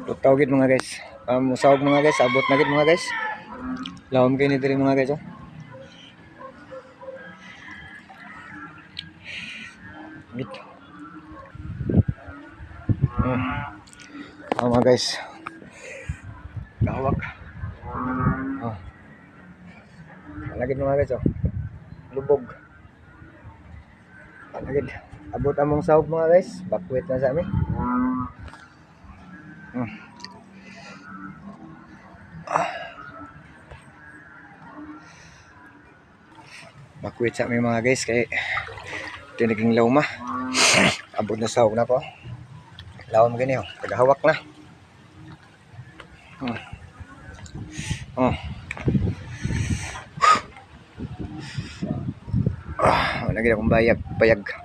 Lutaw gid mga guys. Musawag mga guys, abot na gid mga guys. Lawom kay ni diri mga guys oh. Gid. Mga guys. Gawak. Oh. Lagi mga guys oh. Lubog. Lagi. Abot among sahog mga guys. Bakwit na sa amin. Bakwit sa amin mga guys kay ito naging lawma. Abot na sahog na ko. Lawom gani oh. Tagahawak na. Lagi akong payag.